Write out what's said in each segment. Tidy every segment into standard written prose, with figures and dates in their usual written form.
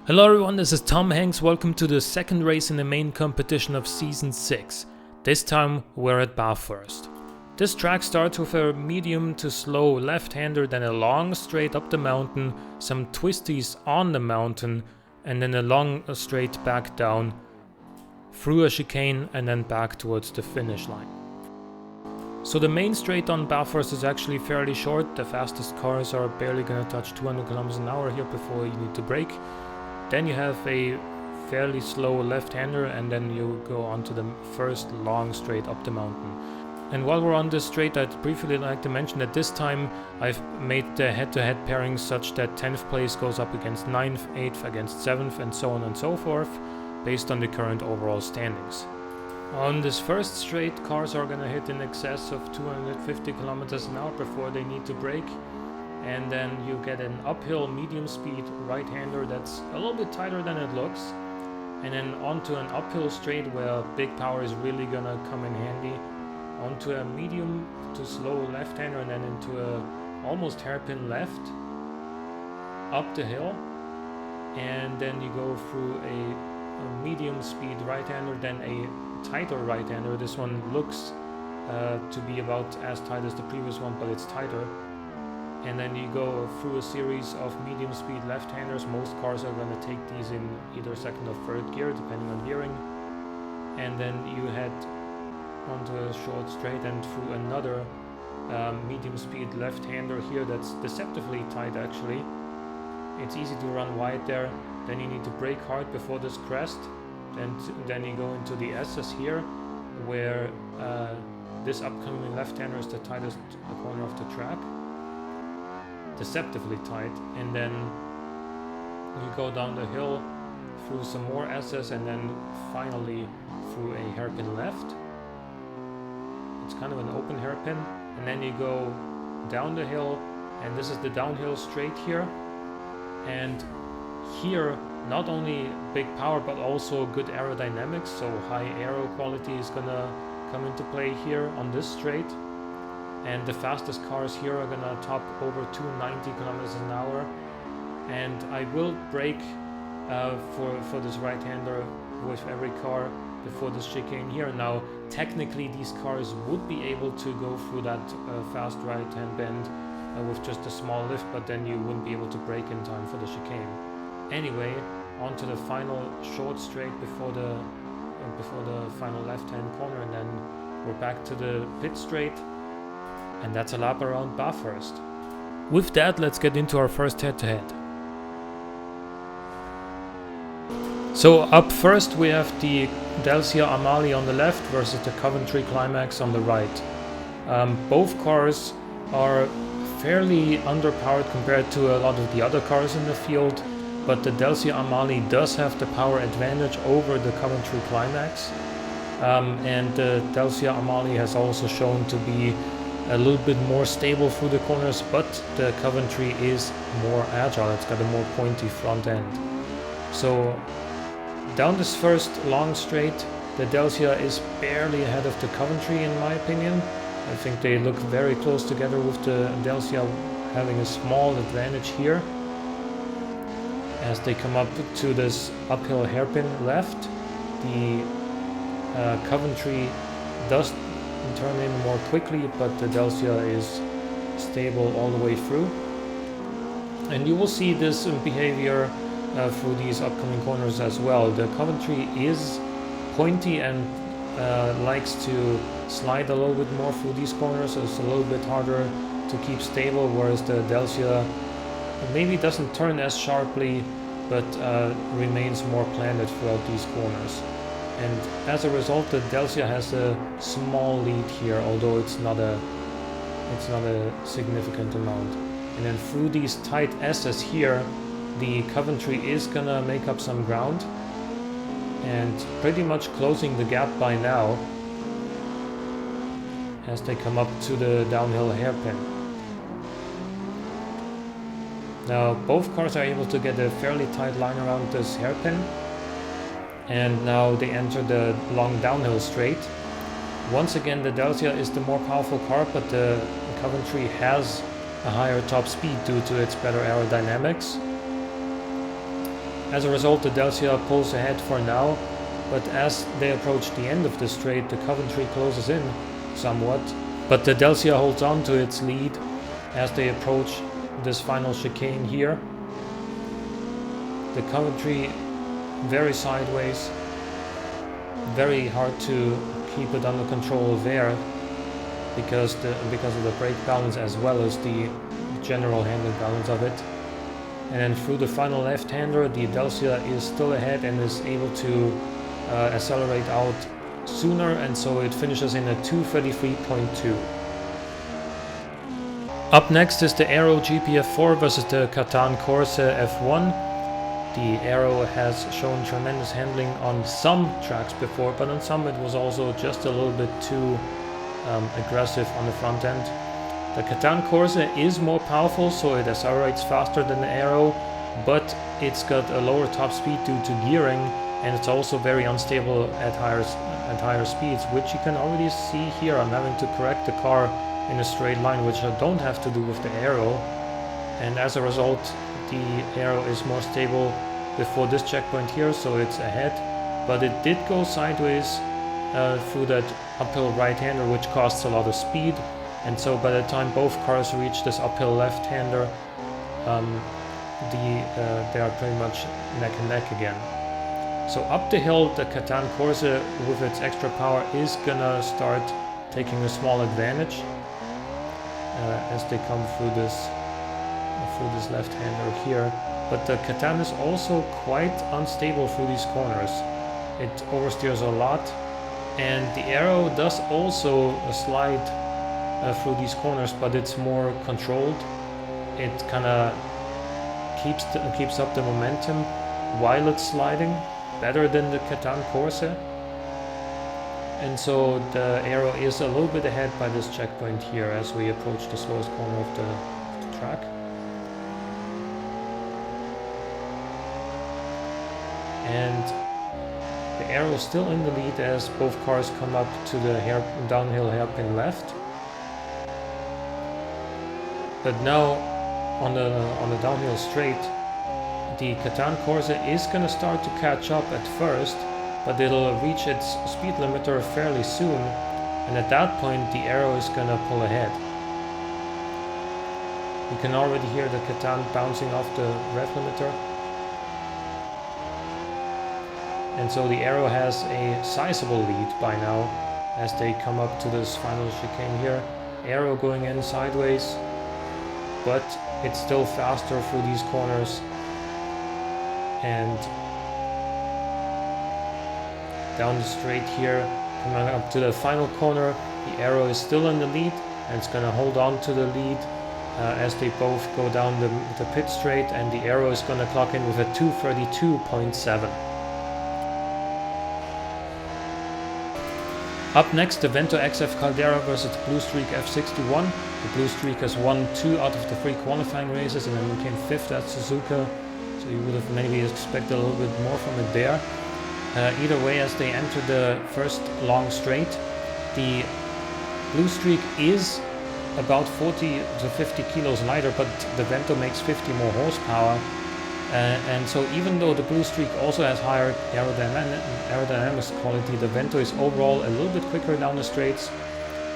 Hello everyone, this is Tom Hanks. Welcome to the second race in the main competition of Season 6. This time we're at Bathurst. This track starts with a medium to slow left-hander, then a long straight up the mountain, some twisties on the mountain, and then a long straight back down through a chicane and then back towards the finish line. So the main straight on Bathurst is actually fairly short. The fastest cars are barely gonna touch 200 km an hour here before you need to brake. Then you have a fairly slow left-hander and then you go on to the first long straight up the mountain. And while we're on this straight, I'd briefly like to mention that this time I've made the head-to-head pairings such that 10th place goes up against 9th, 8th against 7th and so on and so forth, based on the current overall standings. On this first straight, cars are gonna hit in excess of 250 km an hour before they need to brake. And then you get an uphill medium speed right-hander that's a little bit tighter than it looks. And then onto an uphill straight where big power is really gonna come in handy. Onto a medium to slow left-hander and then into a almost hairpin left. Up the hill. And then you go through a medium speed right-hander, then a tighter right-hander. This one looks to be about as tight as the previous one, but it's tighter. And then you go through a series of medium speed left-handers. Most cars are going to take these in either second or third gear, depending on gearing. And then you head onto a short straight and through another medium speed left-hander here that's deceptively tight actually. It's easy to run wide there. Then you need to brake hard before this crest. Then you go into the S's here, where this upcoming left-hander is the tightest corner of the track. Deceptively tight, and then you go down the hill through some more S's and then finally through a hairpin left. It's kind of an open hairpin, and then you go down the hill, and this is the downhill straight here. And here not only big power but also good aerodynamics, so high aero quality is gonna come into play here on this straight. And the fastest cars here are gonna top over 290 km an hour. And I will brake for this right-hander with every car before this chicane here. Now, technically these cars would be able to go through that fast right-hand bend with just a small lift, but then you wouldn't be able to brake in time for the chicane. Anyway, onto the final short straight before the final left-hand corner, and then we're back to the pit straight. And that's a lap around Bathurst. With that, let's get into our first head-to-head. So up first we have the Dacia Amali on the left versus the Coventry Climax on the right. Both cars are fairly underpowered compared to a lot of the other cars in the field, but the Dacia Amali does have the power advantage over the Coventry Climax. And the Dacia Amali has also shown to be a little bit more stable through the corners, but the Coventry is more agile. It's got a more pointy front end. So down this first long straight, the Dacia is barely ahead of the Coventry in my opinion. I think they look very close together, with the Dacia having a small advantage here. As they come up to this uphill hairpin left, the Coventry does turn in more quickly, but the Dacia is stable all the way through. And you will see this behavior through these upcoming corners as well. The Coventry is pointy and likes to slide a little bit more through these corners, so it's a little bit harder to keep stable, whereas the Dacia maybe doesn't turn as sharply, but remains more planted throughout these corners. And as a result, the Dacia has a small lead here, although it's not a significant amount. And then through these tight S's here, the Coventry is gonna make up some ground and pretty much closing the gap by now as they come up to the downhill hairpin. Now both cars are able to get a fairly tight line around this hairpin. And now they enter the long downhill straight. Once again, the Dacia is the more powerful car, but the Coventry has a higher top speed due to its better aerodynamics. As a result, the Delcia pulls ahead for now, but as they approach the end of the straight, the Coventry closes in somewhat, but the Delcia holds on to its lead as they approach this final chicane here. The Coventry very sideways, very hard to keep it under control there because of the brake balance as well as the general handling balance of it. And then through the final left-hander, the Delcia is still ahead and is able to accelerate out sooner, and so it finishes in a 2:33.2. Up next is the Aero GP4 versus the Catan Corse F1. The Aero has shown tremendous handling on some tracks before, but on some it was also just a little bit too aggressive on the front end. The Catan Corse is more powerful, so it accelerates faster than the Aero, but it's got a lower top speed due to gearing, and it's also very unstable at higher speeds, which you can already see here. I'm having to correct the car in a straight line, which I don't have to do with the Aero, and as a result the Aero is more stable before this checkpoint here, so it's ahead, but it did go sideways through that uphill right-hander, which costs a lot of speed, and so by the time both cars reach this uphill left-hander, they are pretty much neck and neck again. So up the hill, the Catan Corse with its extra power is gonna start taking a small advantage as they come through this left-hander here. But the Catan is also quite unstable through these corners. It oversteers a lot, and the Aero does also slide through these corners, but it's more controlled. It kind of keeps up the momentum while it's sliding, better than the Catan Corse. And so the Aero is a little bit ahead by this checkpoint here as we approach the slowest corner of the track. And the Aero is still in the lead as both cars come up to the downhill hairpin left. But now on the downhill straight, the Catan Corse is going to start to catch up at first, but it'll reach its speed limiter fairly soon, and at that point the Aero is going to pull ahead. You can already hear the Catan bouncing off the rev limiter. And so the Aero has a sizable lead by now as they come up to this final chicane here. Aero going in sideways, but it's still faster through these corners. And down the straight here, coming up to the final corner, the Aero is still in the lead, and it's going to hold on to the lead as they both go down the pit straight, and the Aero is going to clock in with a 2:32.7. Up next, the Vento XF Caldera versus the Blue Streak F61. The Blue Streak has won 2 out of the 3 qualifying races and then came 5th at Suzuka, so you would have maybe expected a little bit more from it there. Either way, as they enter the first long straight, the Blue Streak is about 40 to 50 kilos lighter, but the Vento makes 50 more horsepower. And so even though the Blue Streak also has higher aerodynamics quality, the Vento is overall a little bit quicker down the straights,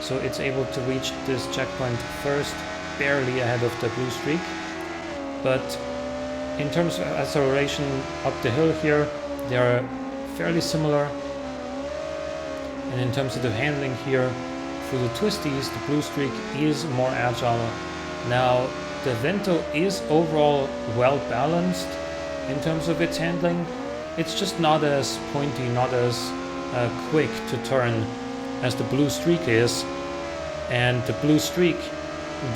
so it's able to reach this checkpoint first, barely ahead of the Blue Streak. But in terms of acceleration up the hill here, they are fairly similar. And in terms of the handling here, through the twisties, the Blue Streak is more agile. Now, the Vento is overall well balanced in terms of its handling. It's just not as pointy, not as quick to turn as the Blue Streak is. And the Blue Streak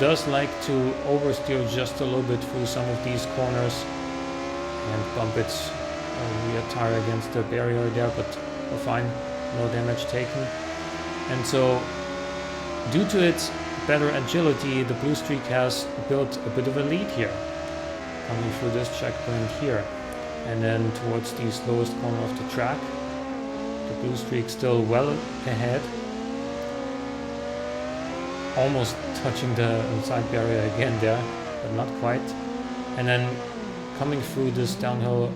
does like to oversteer just a little bit through some of these corners and bump its rear tire against the barrier there, but we're fine, no damage taken. And so, due to its better agility, the Blue Streak has built a bit of a lead here, coming through this checkpoint here, and then towards the slowest corner of the track. The Blue Streak still well ahead, almost touching the side barrier again there, but not quite. And then coming through this downhill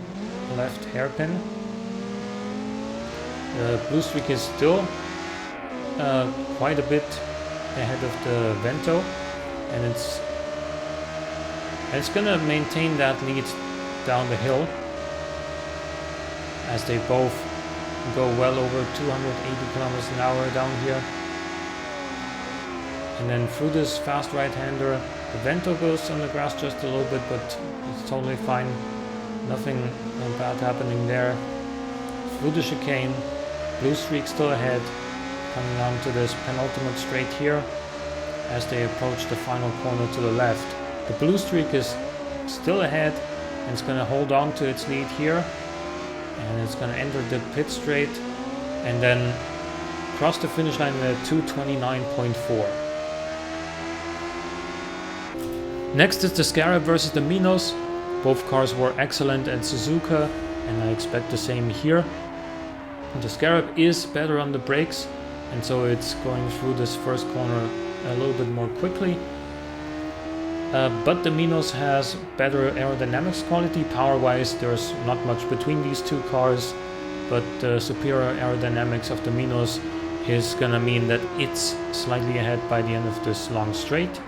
left hairpin. The blue streak is still quite a bit ahead of the Vento, and it's gonna maintain that lead down the hill as they both go well over 280 kilometers an hour down here. And then through this fast right-hander, the Vento goes on the grass just a little bit, but it's totally fine. Nothing bad happening there. Through the chicane, blue streak still ahead, coming on to this penultimate straight here as they approach the final corner to the left. The blue streak is still ahead and it's going to hold on to its lead here, and it's going to enter the pit straight and then cross the finish line at 2:29.4. Next is the Scarab versus the Minos. Both cars were excellent at Suzuka, and I expect the same here. The Scarab is better on the brakes, and so it's going through this first corner a little bit more quickly. But the Minos has better aerodynamics quality. Power-wise, there's not much between these two cars, but the superior aerodynamics of the Minos is gonna mean that it's slightly ahead by the end of this long straight.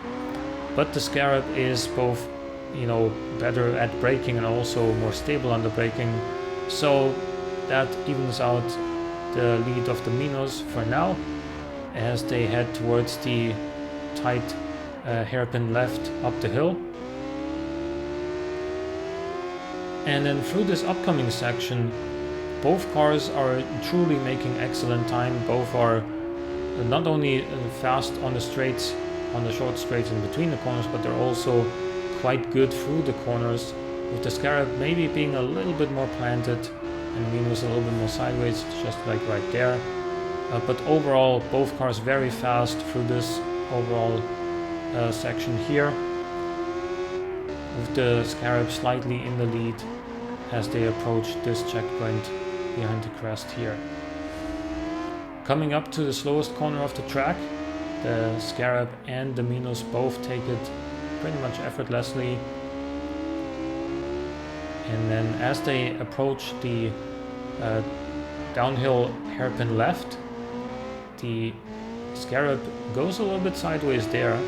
But the Scarab is both, you know, better at braking and also more stable under braking, so that evens out the lead of the Minos for now as they head towards the tight hairpin left up the hill. And then through this upcoming section, both cars are truly making excellent time. Both are not only fast on the straights, on the short straights in between the corners, but they're also quite good through the corners, with the Scarab maybe being a little bit more planted and the Minos a little bit more sideways, just like right there. But overall, both cars very fast through this overall section here, with the Scarab slightly in the lead as they approach this checkpoint behind the crest here. Coming up to the slowest corner of the track, the Scarab and the Minos both take it pretty much effortlessly. And then as they approach the downhill hairpin left, the Scarab goes a little bit sideways there,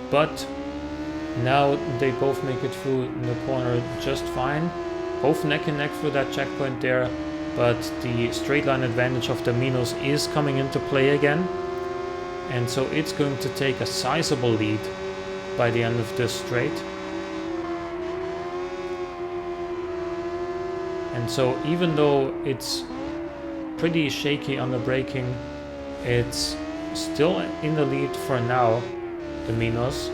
but now they both make it through the corner just fine. Both neck and neck through that checkpoint there, but the straight line advantage of the Minos is coming into play again. And so it's going to take a sizable lead by the end of this straight. And so even though it's pretty shaky on the braking, it's still in the lead for now, the Minos.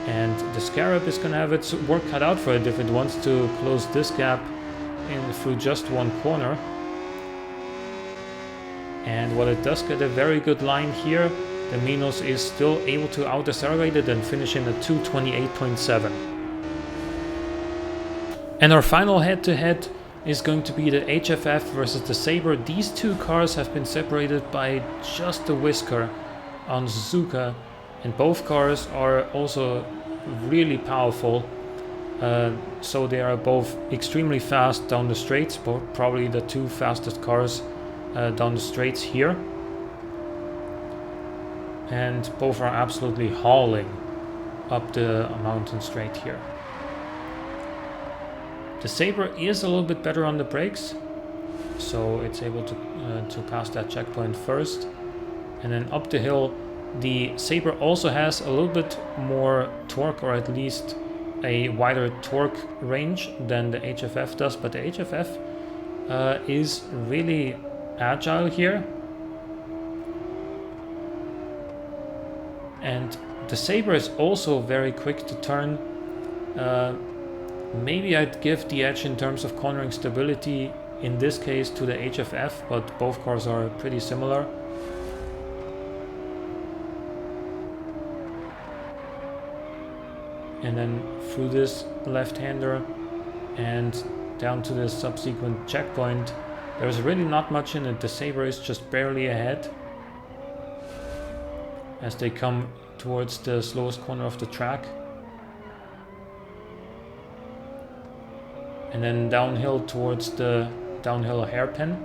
And the Scarab is going to have its work cut out for it if it wants to close this gap through just one corner. And while it does get a very good line here, the Minos is still able to out-accelerate it and finish in at 2:28.7. And our final head-to-head is going to be the HFF versus the Sabre. These two cars have been separated by just a whisker on Suzuka, and both cars are also really powerful. So they are both extremely fast down the straights, probably the two fastest cars down the straights here. And both are absolutely hauling up the mountain straight here. The Sabre is a little bit better on the brakes, so it's able to pass that checkpoint first. And then up the hill, the Sabre also has a little bit more torque, or at least a wider torque range than the HFF does, but the HFF is really agile here. And the Sabre is also very quick to turn. Maybe I'd give the edge in terms of cornering stability in this case to the HFF, but both cars are pretty similar. And then through this left-hander and down to this subsequent checkpoint, there's really not much in it. The Sabre is just barely ahead as they come towards the slowest corner of the track. and then downhill towards the downhill hairpin.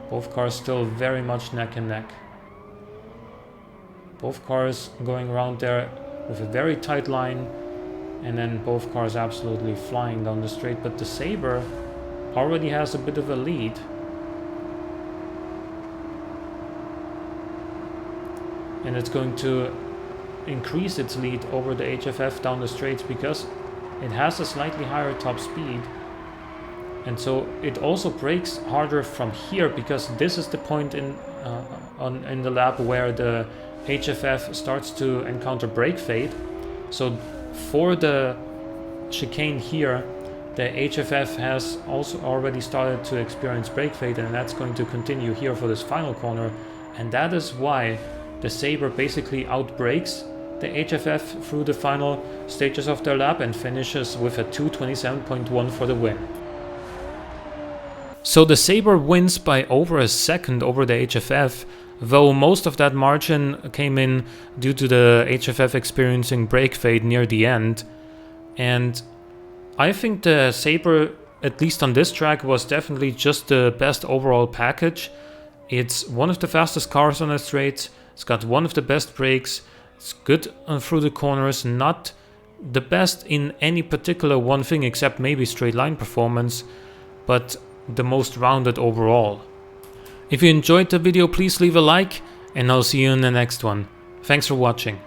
Both cars still very much neck and neck. Both cars going around there with a very tight line, and then both cars absolutely flying down the straight, but the Sabre already has a bit of a lead. And it's going to increase its lead over the HFF down the straights because it has a slightly higher top speed. And so it also brakes harder from here, because this is the point in the lap where the HFF starts to encounter brake fade. So for the chicane here, the HFF has also already started to experience brake fade, and that's going to continue here for this final corner. And that is why the Sabre basically outbrakes the HFF through the final stages of their lap and finishes with a 2:27.1 for the win. So the Sabre wins by over a second over the HFF, though most of that margin came in due to the HFF experiencing brake fade near the end. And I think the Sabre, at least on this track, was definitely just the best overall package. It's one of the fastest cars on the straight, it's got one of the best brakes, it's good through the corners, not the best in any particular one thing except maybe straight line performance, but the most rounded overall. If you enjoyed the video, please leave a like, and I'll see you in the next one. Thanks for watching.